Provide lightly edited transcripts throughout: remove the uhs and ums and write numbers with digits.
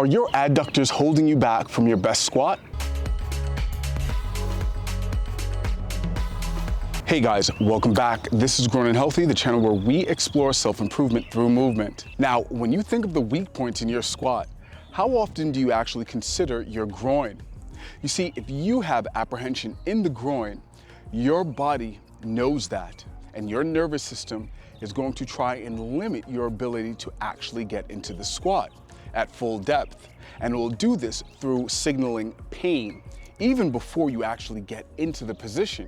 Are your adductors holding you back from your best squat? Hey guys, welcome back. This is Grown and Healthy, the channel where we explore self-improvement through movement. Now, when you think of the weak points in your squat, how often do you actually consider your groin? You see, if you have apprehension in the groin, your body knows that, and your nervous system is going to try and limit your ability to actually get into the squat at full depth. And it will do this through signaling pain. Even before you actually get into the position,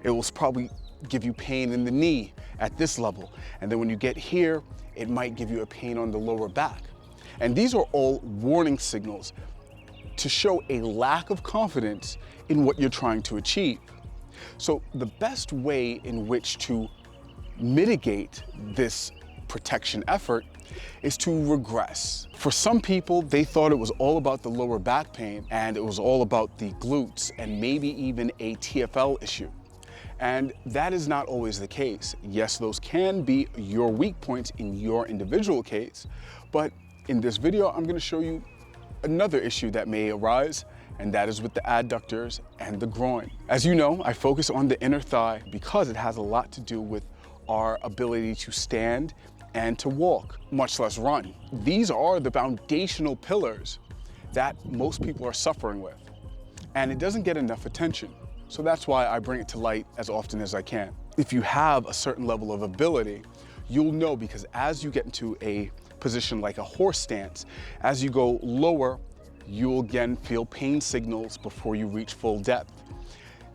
it will probably give you pain in the knee at this level. And then when you get here, it might give you a pain on the lower back. And these are all warning signals to show a lack of confidence in what you're trying to achieve. So the best way in which to mitigate this protection effort is to regress. For some people, they thought it was all about the lower back pain and it was all about the glutes and maybe even a TFL issue. And that is not always the case. Yes, those can be your weak points in your individual case, but in this video, I'm gonna show you another issue that may arise, and that is with the adductors and the groin. As you know, I focus on the inner thigh because it has a lot to do with our ability to stand and to walk, much less run. These are the foundational pillars that most people are suffering with, and it doesn't get enough attention. So that's why I bring it to light as often as I can. If you have a certain level of ability, you'll know, because as you get into a position like a horse stance, as you go lower, you'll again feel pain signals before you reach full depth.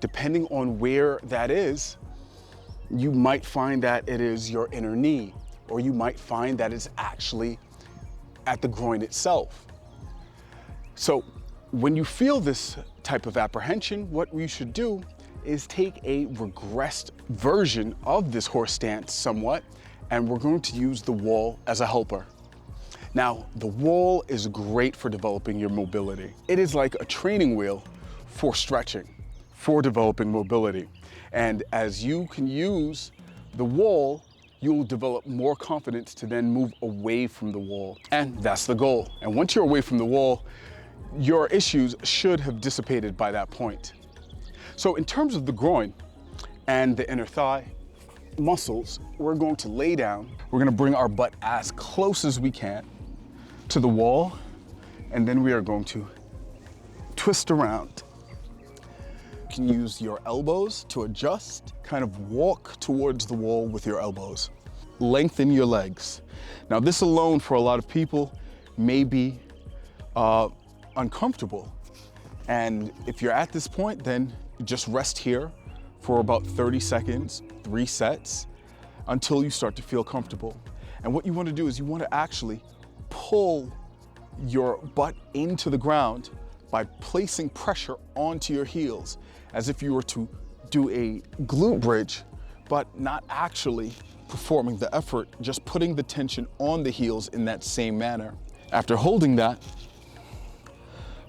Depending on where that is, you might find that it is your inner knee, or you might find that it's actually at the groin itself. So when you feel this type of apprehension, what you should do is take a regressed version of this horse stance somewhat, and we're going to use the wall as a helper. Now, the wall is great for developing your mobility. It is like a training wheel for stretching, for developing mobility. And as you can use the wall, you'll develop more confidence to then move away from the wall. And that's the goal. And once you're away from the wall, your issues should have dissipated by that point. So in terms of the groin and the inner thigh muscles, we're going to lay down. We're gonna bring our butt as close as we can to the wall, and then we are going to twist around. You can use your elbows to adjust, kind of walk towards the wall with your elbows. Lengthen your legs. Now this alone for a lot of people may be uncomfortable. And if you're at this point, then just rest here for about 30 seconds, 3 sets, until you start to feel comfortable. And what you want to do is you want to actually pull your butt into the ground by placing pressure onto your heels, as if you were to do a glute bridge, but not actually performing the effort, just putting the tension on the heels in that same manner. After holding that,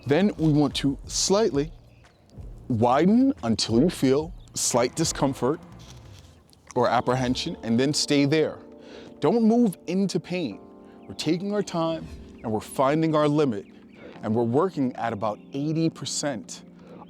then we want to slightly widen until you feel slight discomfort or apprehension, and then stay there. Don't move into pain. We're taking our time and we're finding our limit, and we're working at about 80%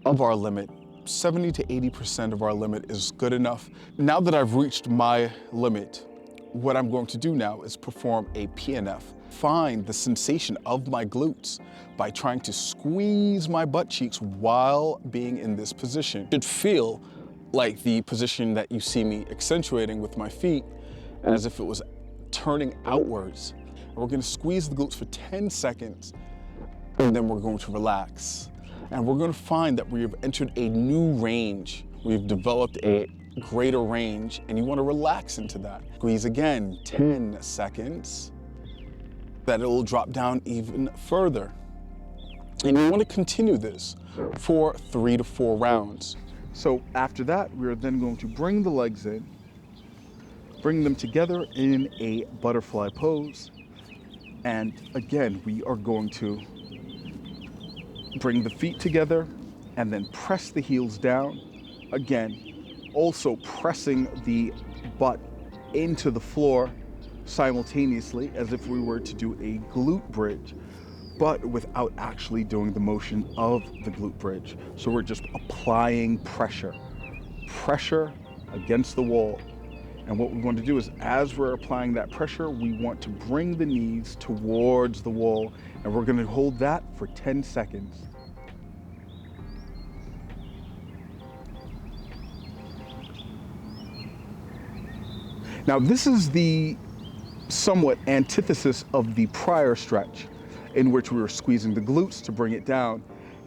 of our limit. 70 to 80% of our limit is good enough. Now that I've reached my limit, what I'm going to do now is perform a PNF. Find the sensation of my glutes by trying to squeeze my butt cheeks while being in this position. It should feel like the position that you see me accentuating with my feet, as if it was turning outwards. And we're gonna squeeze the glutes for 10 seconds, and then we're going to relax. And we're gonna find that we have entered a new range. We've developed a greater range, and you wanna relax into that. Squeeze again, 10 seconds. That it will drop down even further. And you wanna continue this for 3 to 4 rounds. So after that, we're then going to bring the legs in, bring them together in a butterfly pose. And again, we are going to bring the feet together and then press the heels down. Again, also pressing the butt into the floor simultaneously, as if we were to do a glute bridge. but without actually doing the motion of the glute bridge. So we're just applying pressure against the wall. And what we want to do is, as we're applying that pressure, we want to bring the knees towards the wall, and we're going to hold that for 10 seconds. Now, this is the somewhat antithesis of the prior stretch, in which we were squeezing the glutes to bring it down.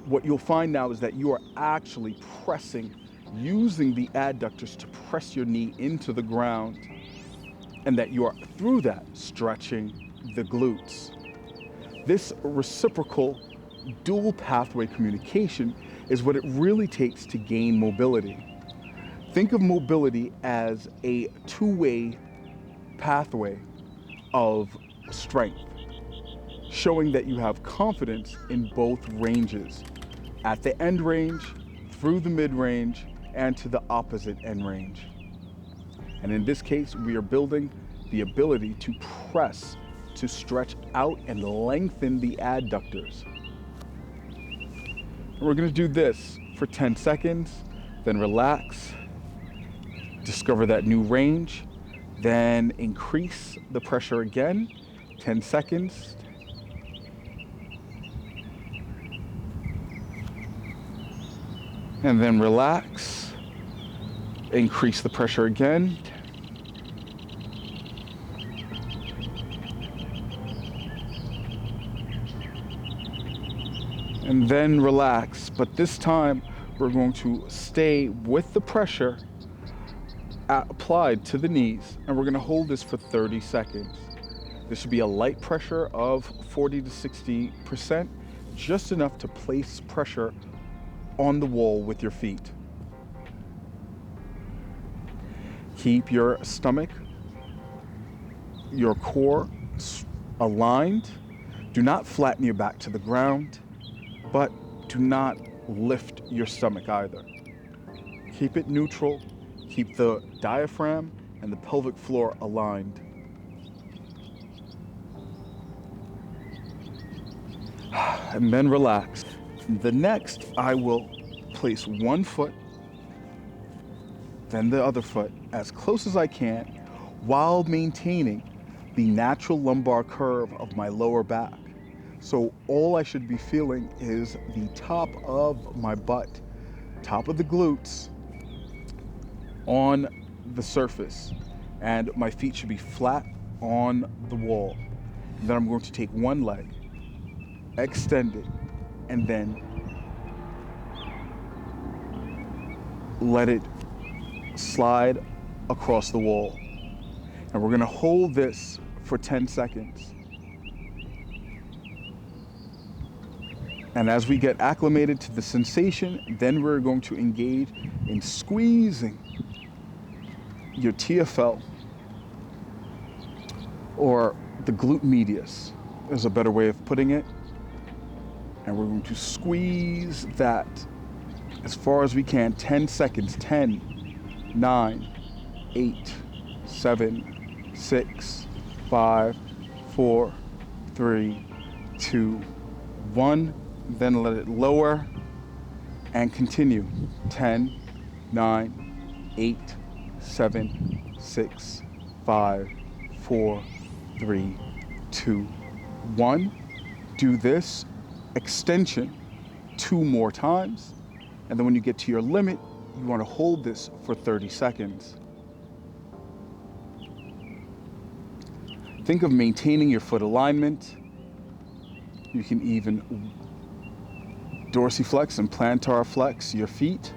What you'll find now is that you are actually pressing, using the adductors to press your knee into the ground, and that you are, through that, stretching the glutes. This reciprocal dual pathway communication is what it really takes to gain mobility. Think of mobility as a two-way pathway of strength, showing that you have confidence in both ranges, at the end range, through the mid range, and to the opposite end range. And in this case, we are building the ability to press, to stretch out and lengthen the adductors. And we're going to do this for 10 seconds, then relax, discover that new range, then increase the pressure again, 10 seconds. And then relax, increase the pressure again. And then relax, but this time we're going to stay with the pressure applied to the knees, and we're going to hold this for 30 seconds. This should be a light pressure of 40 to 60%, just enough to place pressure on the wall with your feet. Keep your stomach, your core aligned. Do not flatten your back to the ground, but do not lift your stomach either. Keep it neutral. Keep the diaphragm and the pelvic floor aligned. And then relax. The next, I will place one foot, then the other foot, as close as I can, while maintaining the natural lumbar curve of my lower back. So all I should be feeling is the top of my butt, top of the glutes, on the surface, and my feet should be flat on the wall. And then I'm going to take one leg, extend it, and then let it slide across the wall. And we're going to hold this for 10 seconds. And as we get acclimated to the sensation, then we're going to engage in squeezing your TFL, or the glute medius is a better way of putting it. And we're going to squeeze that as far as we can, 10 seconds, 10, 9, 8, 7, 6, 5, 4, 3, 2, 1. Then let it lower and continue. 10, 9, 8, 7, 6, 5, 4, 3, 2, 1. Do this extension 2 more times. And then when you get to your limit, you want to hold this for 30 seconds. Think of maintaining your foot alignment. You can even dorsiflex and plantar flex your feet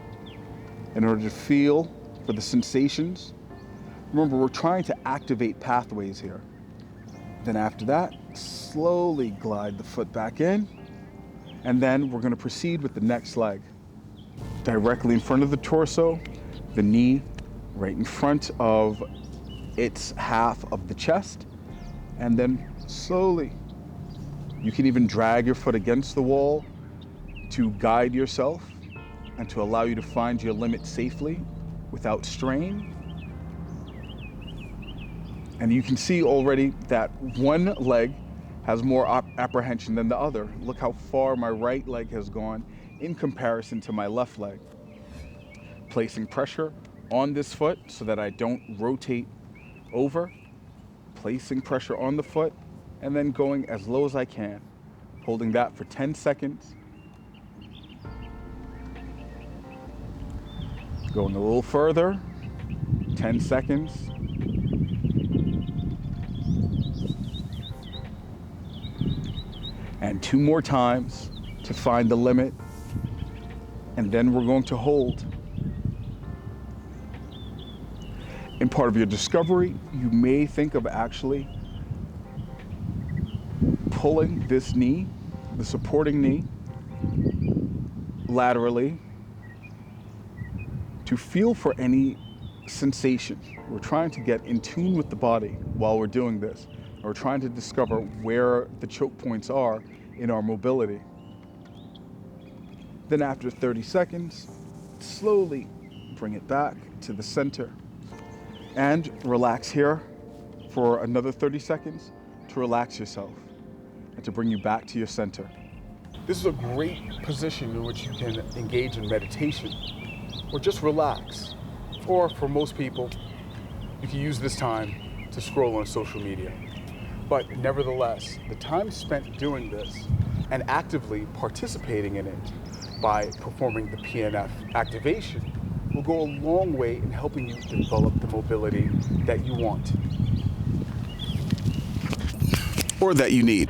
in order to feel for the sensations. Remember, we're trying to activate pathways here. Then after that, slowly glide the foot back in, and then we're going to proceed with the next leg. Directly in front of the torso, the knee right in front of its half of the chest, and then slowly, you can even drag your foot against the wall to guide yourself and to allow you to find your limit safely without strain. And you can see already that one leg has more apprehension than the other. Look how far my right leg has gone in comparison to my left leg. Placing pressure on this foot so that I don't rotate over, placing pressure on the foot, and then going as low as I can, holding that for 10 seconds. Going a little further, 10 seconds. And 2 more times to find the limit. And then we're going to hold. In part of your discovery, you may think of actually pulling this knee, the supporting knee, laterally to feel for any sensation. We're trying to get in tune with the body while we're doing this. We're trying to discover where the choke points are in our mobility. Then after 30 seconds, slowly bring it back to the center and relax here for another 30 seconds to relax yourself and to bring you back to your center. This is a great position in which you can engage in meditation or just relax. Or for most people, you can use this time to scroll on social media. But nevertheless, the time spent doing this and actively participating in it by performing the PNF activation will go a long way in helping you develop the mobility that you want or that you need.